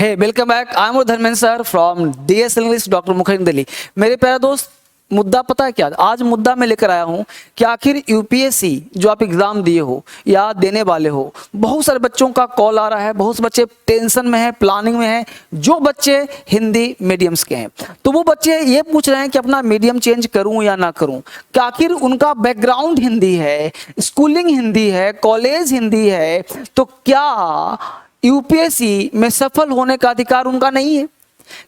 Hey welcome back. I am Dharmendra sir from DS English doctor Mukherjee Delhi. मेरे प्यारे दोस्त, मुद्दा पता है क्या? आज मुद्दा मैं लेकर आया हूं कि आखिर यूपीएससी जो आप एग्जाम दिए हो या देने वाले हो, बहुत सारे बच्चों का कॉल आ रहा है, बहुत से बच्चे टेंशन में हैं, प्लानिंग में हैं। जो बच्चे हिंदी मीडियम्स के हैं तो वो बच्चे ये पूछ रहे हैं कि अपना मीडियम चेंज करूं या ना करूं, कि आखिर उनका बैकग्राउंड हिंदी है, स्कूलिंग हिंदी है, कॉलेज हिंदी है, तो क्या यूपीएससी में सफल होने का अधिकार उनका नहीं है?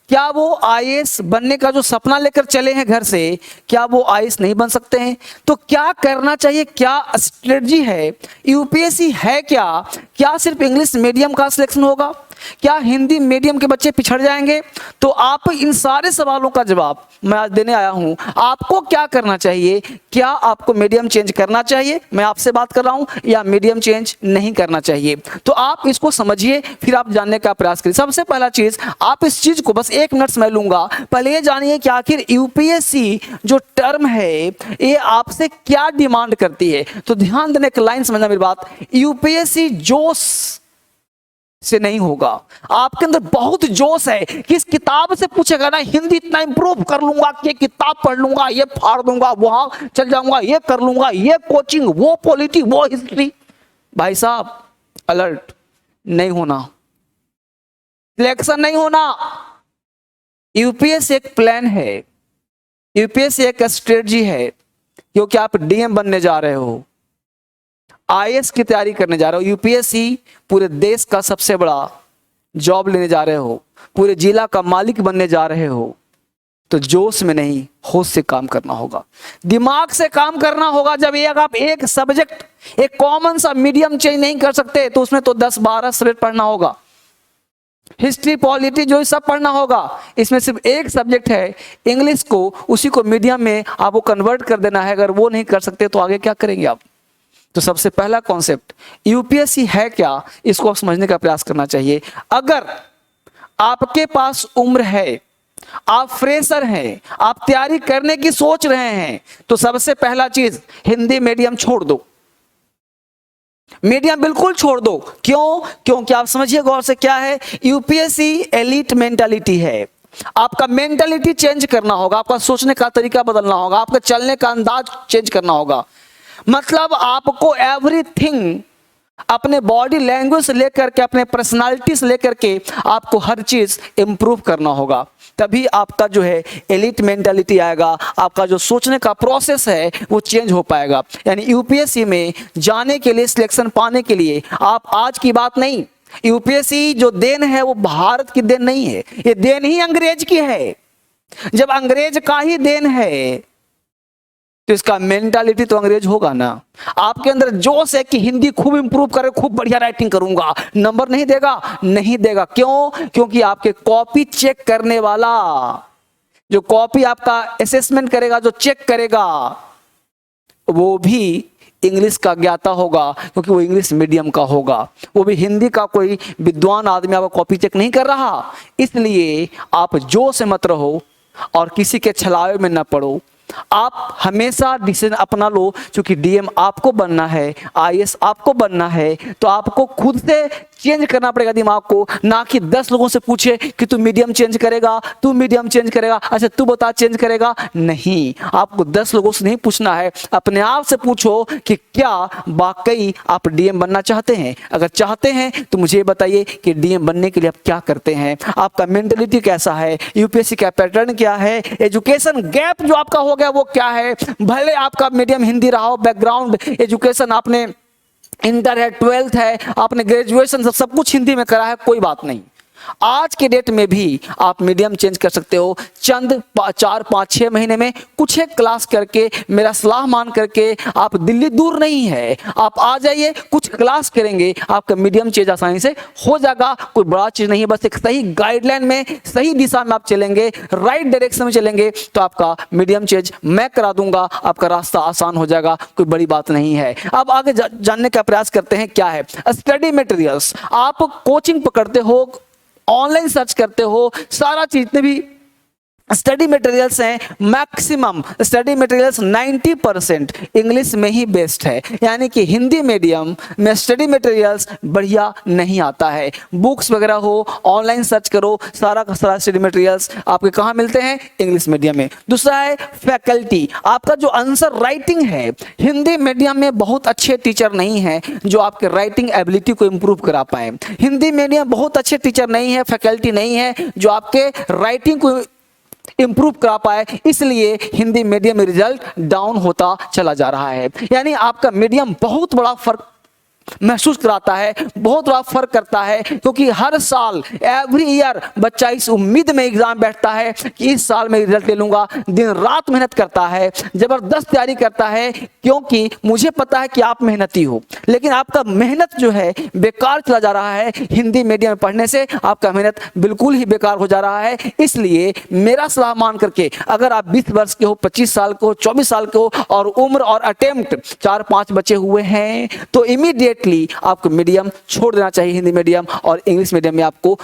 क्या वो आईएएस बनने का जो सपना लेकर चले हैं घर से, क्या वो आईएएस नहीं बन सकते हैं? तो क्या करना चाहिए, क्या स्ट्रेटजी है? यूपीएससी है क्या? क्या सिर्फ इंग्लिश मीडियम का सिलेक्शन होगा? क्या हिंदी मीडियम के बच्चे पिछड़ जाएंगे? तो आप इन सारे सवालों का जवाब मैं आज देने आया हूं। आपको क्या करना चाहिए? क्या आपको मीडियम चेंज करना चाहिए, मैं आपसे बात कर रहा हूं, या मीडियम चेंज नहीं करना चाहिए? तो आप इसको समझिए, फिर आप जानने का प्रयास करिए। सबसे पहला चीज, आप इस चीज को बस 1 मिनट समय लूंगा, पहले ये जानिए कि आखिर यूपीएससी जो टर्म है ये आपसे क्या डिमांड करती है। तो ध्यान देने, एक लाइन समझना मेरी बात। यूपीएससी जोश से नहीं होगा। आपके अंदर बहुत जोश है कि इस किताब से पूछेगा ना, हिंदी इतना इंप्रूव कर लूंगा कि ये किताब पढ़ लूंगा, ये फाड़ दूंगा, वहां चल जाऊंगा, ये कर लूंगा, ये कोचिंग, वो पॉलिटी, वो हिस्ट्री। भाई साहब, अलर्ट नहीं होना, सिलेक्शन नहीं होना। यूपीएससी एक प्लान है, यूपीएससी एक स्ट्रेटजी है, क्योंकि आप डीएम बनने जा रहे हो, आईएएस की तैयारी करने जा रहे हो। यूपीएससी पूरे देश का सबसे बड़ा जॉब लेने जा रहे हो, पूरे जिला का मालिक बनने जा रहे हो। तो जोश में नहीं, होश से काम करना होगा, दिमाग से काम करना होगा। जब आप एक सब्जेक्ट, एक कॉमन सा मीडियम चेंज नहीं कर सकते, तो उसमें तो 10-12 सब्जेक्ट पढ़ना होगा, हिस्ट्री, पॉलिटी, जो सब पढ़ना होगा। इसमें सिर्फ एक सब्जेक्ट है इंग्लिश को, उसी को मीडियम में आपको कन्वर्ट कर देना है। अगर वो नहीं कर सकते तो आगे क्या करेंगे आप? तो सबसे पहला कॉन्सेप्ट, यूपीएससी है क्या, इसको आप समझने का प्रयास करना चाहिए। अगर आपके पास उम्र है, आप फ्रेशर हैं, आप तैयारी करने की सोच रहे हैं, तो सबसे पहला चीज, हिंदी मीडियम छोड़ दो, मीडियम बिल्कुल छोड़ दो। क्यों? क्योंकि आप समझिए गौर से, क्या है यूपीएससी? एलीट मेंटालिटी है। आपका मेंटालिटी चेंज करना होगा, आपका सोचने का तरीका बदलना होगा, आपका चलने का अंदाज चेंज करना होगा। मतलब आपको एवरीथिंग, अपने बॉडी लैंग्वेज से लेकर के, अपने पर्सनालिटी से लेकर के, आपको हर चीज इंप्रूव करना होगा। तभी आपका जो है एलिट मेंटालिटी आएगा, आपका जो सोचने का प्रोसेस है वो चेंज हो पाएगा। यानी यूपीएससी में जाने के लिए, सिलेक्शन पाने के लिए, आप आज की बात नहीं, यूपीएससी जो देन है वो भारत की देन नहीं है, ये देन ही अंग्रेज की है। जब अंग्रेज का ही देन है तो इसका मेंटालिटी तो अंग्रेज होगा ना। आपके अंदर जोश है कि हिंदी खूब इंप्रूव करे, खूब बढ़िया राइटिंग करूंगा, नंबर नहीं देगा, नहीं देगा। क्यों? क्योंकि आपके कॉपी चेक करने वाला, जो कॉपी आपका असेसमेंट करेगा, जो चेक करेगा, वो भी इंग्लिश का ज्ञाता होगा, क्योंकि वो इंग्लिश मीडियम का होगा। वो भी हिंदी का कोई विद्वान आदमी आपका कॉपी चेक नहीं कर रहा। इसलिए आप जोश से मत रहो और किसी के छलावे में न पड़ो। आप हमेशा डिसीजन अपना लो, क्योंकि डीएम आपको बनना है, आईएएस आपको बनना है, तो आपको खुद से चेंज करना पड़ेगा दिमाग को। ना कि 10 लोगों से पूछे कि तू मीडियम चेंज करेगा, तू मीडियम चेंज करेगा, अच्छा तू बता चेंज करेगा। नहीं, आपको 10 लोगों से नहीं पूछना है, अपने आप से पूछो कि क्या वाकई आप डीएम बनना चाहते हैं। अगर चाहते हैं तो मुझे बताइए कि डीएम बनने के लिए आप क्या करते हैं, आपका मेंटलिटी कैसा है, यूपीएससी का पैटर्न क्या है, एजुकेशन गैप जो आपका हो गया वो क्या है। भले आपका मीडियम हिंदी रहा हो, बैकग्राउंड एजुकेशन, आपने इंटर है, 12th है, आपने ग्रेजुएशन सब कुछ हिंदी में करा है, कोई बात नहीं। आज के डेट में भी आप मीडियम चेंज कर सकते हो। चंद 4-5-6 महीने में कुछ एक क्लास करके, मेरा सलाह मान करके, आप दिल्ली दूर नहीं है, आप आ जाइए, कुछ क्लास करेंगे, आपका मीडियम चेंज आसानी से हो जाएगा। कोई बड़ा चीज नहीं है, बस एक सही गाइडलाइन में, सही दिशा में आप चलेंगे, राइट डायरेक्शन में चलेंगे, तो आपका मीडियम चेंज मैं करा दूंगा, आपका रास्ता आसान हो जाएगा, कोई बड़ी बात नहीं है। अब आगे जानने का प्रयास करते हैं क्या है स्टडी मटेरियल्स। आप कोचिंग पकड़ते हो, ऑनलाइन सर्च करते हो, सारा चीज, जितने भी स्टडी मटेरियल्स हैं, मैक्सिमम स्टडी मटेरियल्स 90% इंग्लिश में ही बेस्ट है, यानी कि हिंदी मीडियम में स्टडी मटेरियल्स बढ़िया नहीं आता है। बुक्स वगैरह हो, ऑनलाइन सर्च करो, सारा का सारा स्टडी मटेरियल्स आपके कहाँ मिलते हैं? इंग्लिश मीडियम में। दूसरा है फैकल्टी, आपका जो आंसर राइटिंग है, हिंदी मीडियम में बहुत अच्छे टीचर नहीं है जो आपके राइटिंग एबिलिटी को इंप्रूव करा पाए। हिंदी मीडियम बहुत अच्छे टीचर नहीं है, फैकल्टी नहीं है जो आपके राइटिंग को इंप्रूव करा पाए, इसलिए हिंदी मीडियम में रिजल्ट डाउन होता चला जा रहा है। यानी आपका मीडियम बहुत बड़ा फर्क महसूस कराता है, बहुत बड़ा फर्क करता है, क्योंकि हर साल एवरी ईयर बच्चा इस उम्मीद में एग्जाम बैठता है कि इस साल मैं रिजल्ट ले लूंगा, दिन रात मेहनत करता है, जबरदस्त तैयारी करता है, क्योंकि मुझे पता है कि आप मेहनती हो, लेकिन आपका मेहनत जो है बेकार चला जा रहा है। हिंदी मीडियम में पढ़ने से आपका मेहनत बिल्कुल ही बेकार हो जा रहा है। इसलिए मेरा सलाह मान करके, अगर आप 20 वर्ष के हो, 25 साल के हो, 24 साल के हो और उम्र और अटेम्प्ट 4-5 बचे हुए हैं, तो इमीडिएट आपको मीडियम छोड़ देना चाहिए हिंदी मीडियम, और इंग्लिश मीडियम में आपको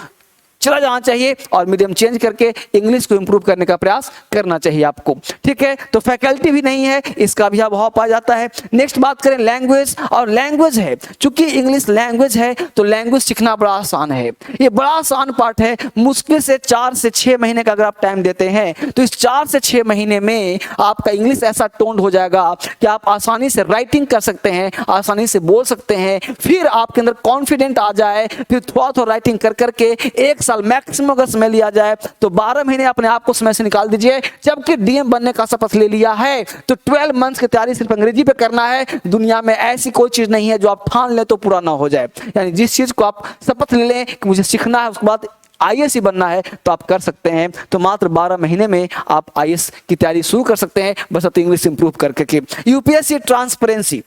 चला जाना चाहिए और मीडियम चेंज करके इंग्लिश को इंप्रूव करने का प्रयास करना चाहिए आपको। ठीक है, तो फैकल्टी भी नहीं है, इसका भी अभाव पाया जाता है। नेक्स्ट बात करें लैंग्वेज, और लैंग्वेज है, चूंकि इंग्लिश लैंग्वेज है तो लैंग्वेज सीखना बड़ा आसान है, ये बड़ा आसान पार्ट है। मुश्किल से 4 से 6 महीने का अगर आप टाइम देते हैं तो इस 4 से 6 महीने में आपका इंग्लिश ऐसा टोन्ड हो जाएगा कि आप आसानी से राइटिंग कर सकते हैं, आसानी से बोल सकते हैं, फिर आपके अंदर कॉन्फिडेंट आ जाए, फिर थोड़ा थोड़ा राइटिंग कर करके 1 साल मैक्सिमम अगर समय लिया जाए तो 12 महीने अपने आप को समय से निकाल दीजिए। जबकि डीएम बनने का शपथ ले लिया है तो 12 मंथ्स की तैयारी सिर्फ अंग्रेजी पे करना है। दुनिया में ऐसी कोई चीज नहीं है जो आप ठान ले तो पूरा ना हो जाए। यानी जिस चीज को आप शपथ ले लें कि मुझे सीखना है, उसके बाद आईएएस ही बनना है, तो आप कर सकते हैं। तो मात्र 12 महीने में आप आईएएस की तैयारी शुरू कर सकते हैं, बस अपनी इंग्लिश इंप्रूव करके। यूपीएससी ट्रांसपेरेंसी,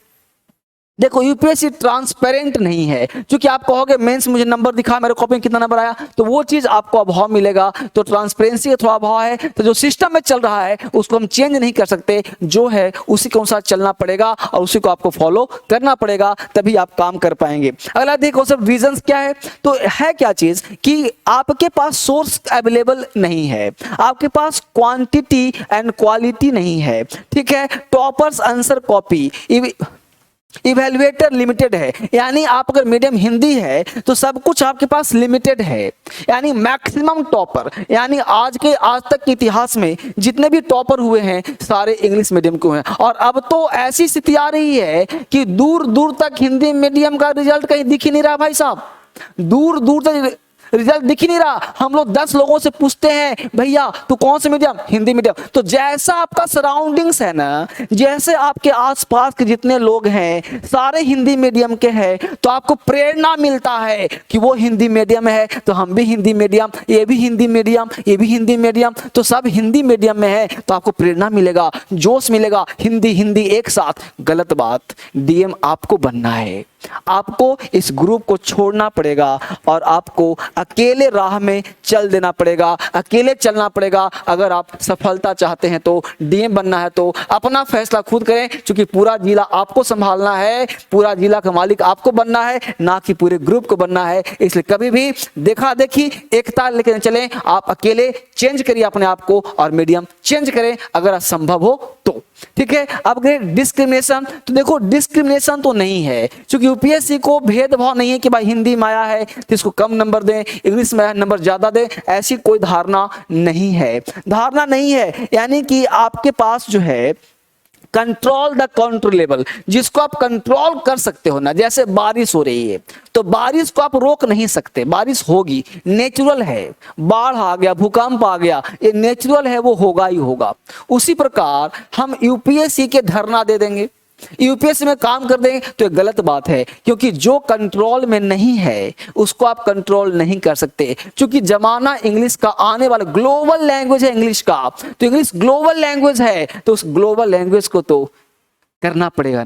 देखो यूपीएससी ट्रांसपेरेंट नहीं है, क्योंकि आप कहोगे मेंस मुझे नंबर दिखा, मेरे कॉपी में कितना नंबर आया, तो वो चीज आपको अभाव मिलेगा। तो ट्रांसपेरेंसी का थोड़ा अभाव है, तो जो सिस्टम में चल रहा है उसको हम चेंज नहीं कर सकते, जो है उसी के अनुसार चलना पड़ेगा और उसी को आपको फॉलो करना पड़ेगा, तभी आप काम कर पाएंगे। अगला देखो सब रीजंस क्या है, तो है क्या चीज कि आपके पास सोर्स अवेलेबल नहीं है, आपके पास क्वांटिटी एंड क्वालिटी नहीं है। ठीक है, toppers answer copy, evaluator limited है, यानी आप अगर मीडियम हिंदी है तो सब कुछ आपके पास लिमिटेड है। यानी मैक्सिमम टॉपर, यानी आज तक के इतिहास में जितने भी टॉपर हुए हैं सारे इंग्लिश मीडियम के हुए हैं। और अब तो ऐसी स्थिति आ रही है कि दूर दूर तक हिंदी मीडियम का रिजल्ट कहीं दिख ही नहीं रहा भाई साहब, दूर दूर तक रिजल्ट दिख ही नहीं रहा। हम लोग 10 लोगों से पूछते हैं भैया तू कौन से मीडियम, हिंदी मीडियम। तो जैसा आपका सराउंडिंग्स है ना, जैसे आपके आसपास के जितने लोग हैं सारे हिंदी मीडियम के हैं, तो आपको प्रेरणा मिलता है कि वो हिंदी मीडियम है तो हम भी हिंदी मीडियम, ये भी हिंदी मीडियम, ये भी हिंदी मीडियम, तो सब हिंदी मीडियम में है, तो आपको प्रेरणा मिलेगा, जोश मिलेगा, हिंदी हिंदी एक साथ। गलत बात, डीएम आपको बनना है, आपको इस ग्रुप को छोड़ना पड़ेगा और आपको अकेले राह में चल देना पड़ेगा, अकेले चलना पड़ेगा। अगर आप सफलता चाहते हैं तो डीएम बनना है तो अपना फैसला खुद करें, क्योंकि पूरा जिला आपको संभालना है, पूरा जिला का मालिक आपको बनना है, ना कि पूरे ग्रुप को बनना है। इसलिए कभी भी देखा देखी एकता लेकर चलें, आप अकेले चेंज करिए अपने आप को और मीडियम चेंज करें अगर संभव हो तो। ठीक है, अब डिस्क्रिमिनेशन, तो देखो डिस्क्रिमिनेशन तो नहीं है, क्योंकि यूपीएससी को भेदभाव नहीं है कि भाई हिंदी में आया है तो इसको कम नंबर दें, इंग्लिश में आया नंबर ज्यादा दें, ऐसी कोई धारणा नहीं है, धारणा नहीं है। यानी कि आपके पास जो है कंट्रोल द कंट्रोलेबल, जिसको आप कंट्रोल कर सकते हो ना, जैसे बारिश हो रही है तो बारिश को आप रोक नहीं सकते, बारिश होगी, नेचुरल है, बाढ़ आ गया, भूकंप आ गया, ये नेचुरल है, वो होगा ही होगा। उसी प्रकार हम यूपीएससी के धरना दे देंगे, यूपीएससी में काम कर देंगे तो ये गलत बात है, क्योंकि जो कंट्रोल में नहीं है उसको आप कंट्रोल नहीं कर सकते। क्योंकि जमाना इंग्लिश का आने वाला, ग्लोबल लैंग्वेज है इंग्लिश का, तो इंग्लिश ग्लोबल लैंग्वेज है, तो उस ग्लोबल लैंग्वेज को तो करना पड़ेगा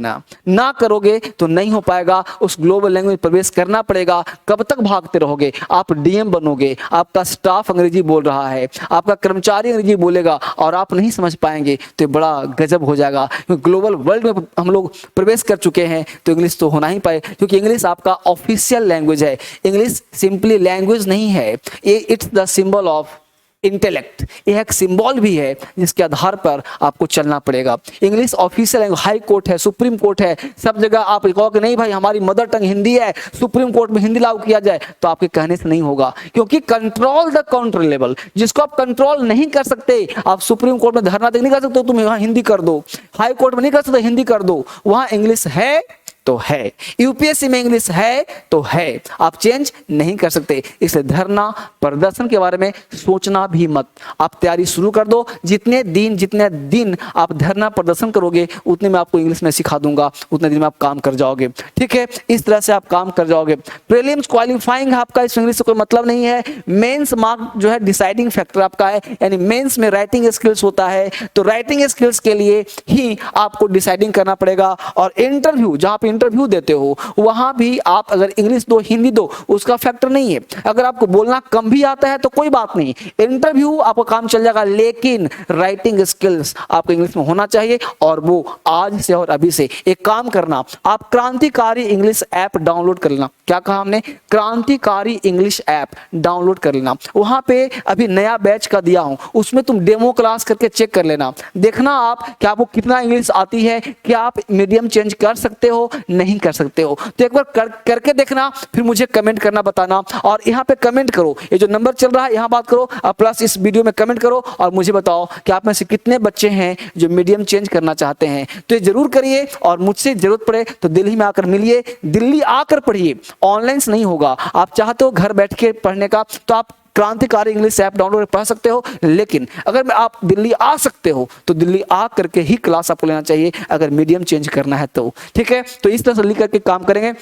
ना करोगे तो नहीं हो पाएगा, उस ग्लोबल लैंग्वेज में प्रवेश करना पड़ेगा। कब तक भागते रहोगे? आप डीएम बनोगे, आपका स्टाफ अंग्रेजी बोल रहा है, आपका कर्मचारी अंग्रेजी बोलेगा और आप नहीं समझ पाएंगे तो बड़ा गजब हो जाएगा। ग्लोबल वर्ल्ड में हम लोग प्रवेश कर चुके हैं तो इंग्लिश तो होना ही पाए, क्योंकि इंग्लिश आपका ऑफिशियल लैंग्वेज है। इंग्लिश सिंपली लैंग्वेज नहीं है, it's the symbol of intellect, यह एक सिंबल भी है जिसके आधार पर आपको चलना पड़ेगा। English official language, high court है, सुप्रीम कोर्ट है, सब जगह आप कहोगे नहीं भाई हमारी मदर टंग हिंदी है, सुप्रीम कोर्ट में हिंदी लागू किया जाए, तो आपके कहने से नहीं होगा, क्योंकि कंट्रोल द कंट्रोलेबल, जिसको आप कंट्रोल नहीं कर सकते, आप सुप्रीम कोर्ट में धरना नहीं कर सकते, तुम वहां हिंदी कर दो, हाई कोर्ट में नहीं कर सकते हिंदी कर दो, वहां इंग्लिश है तो है, यूपीएससी में इंग्लिश है तो है, आप चेंज नहीं कर सकते। इसलिए धरना प्रदर्शन के बारे में सोचना भी मत, आप तैयारी शुरू कर दो, जितने दिन आप धरना प्रदर्शन करोगे उतने में आपको इंग्लिश में सिखा दूंगा, उतने दिन में आप काम कर जाओगे, ठीक है, इस तरह से आप काम कर जाओगे। प्रीलिम्स क्वालिफाइंग आपका इस इंग्लिश से कोई मतलब नहीं है, मेंस मार्क जो है डिसाइडिंग फैक्टर आपका है, यानी मेंस में राइटिंग स्किल्स होता है, तो राइटिंग स्किल्स के लिए ही आपको डिसाइडिंग करना पड़ेगा। और इंटरव्यू, जहां पे इंटरव्यू देते हो वहां भी आप अगर इंग्लिश दो हिंदी दो उसका फैक्टर नहीं है, अगर आपको बोलना कम भी आता है तो कोई बात नहीं, इंटरव्यू आपका काम चल जाएगा, लेकिन राइटिंग स्किल्स आपको इंग्लिश में होना चाहिए। और वो आज से और अभी से एक काम करना, आप क्रांतिकारी इंग्लिश ऐप डाउनलोड कर लेना। क्या कहा हमने? क्रांतिकारी इंग्लिश ऐप डाउनलोड कर लेना, वहां पे अभी नया बैच का दिया हूं, उसमें तुम डेमो क्लास करके चेक कर लेना, देखना आप कि आपको कितना इंग्लिश आती है, क्या आप मीडियम चेंज कर सकते हो नहीं कर सकते हो, तो एक बार करके देखना, फिर मुझे कमेंट करना बताना। और यहाँ पे कमेंट करो, ये जो नंबर चल रहा है यहाँ बात करो, और प्लस इस वीडियो में कमेंट करो और मुझे बताओ कि आप में से कितने बच्चे हैं जो मीडियम चेंज करना चाहते हैं। तो ये जरूर करिए, और मुझसे जरूरत पड़े तो दिल्ली में आकर मिलिए, दिल्ली आकर पढ़िए, ऑनलाइन से नहीं होगा। आप चाहते हो घर बैठ के पढ़ने का तो आप क्रांतिकारी इंग्लिश ऐप डाउनलोड कर पढ़ सकते हो, लेकिन अगर आप दिल्ली आ सकते हो तो दिल्ली आ करके ही क्लास आपको लेना चाहिए अगर मीडियम चेंज करना है तो, ठीक है। तो इस तरह से लिख करके काम करेंगे,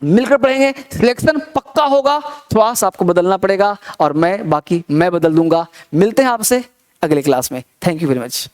मिलकर पढ़ेंगे, सिलेक्शन पक्का होगा, थोड़ा सा आपको बदलना पड़ेगा और मैं बदल दूंगा। मिलते हैं आपसे अगले क्लास में। Thank you very much.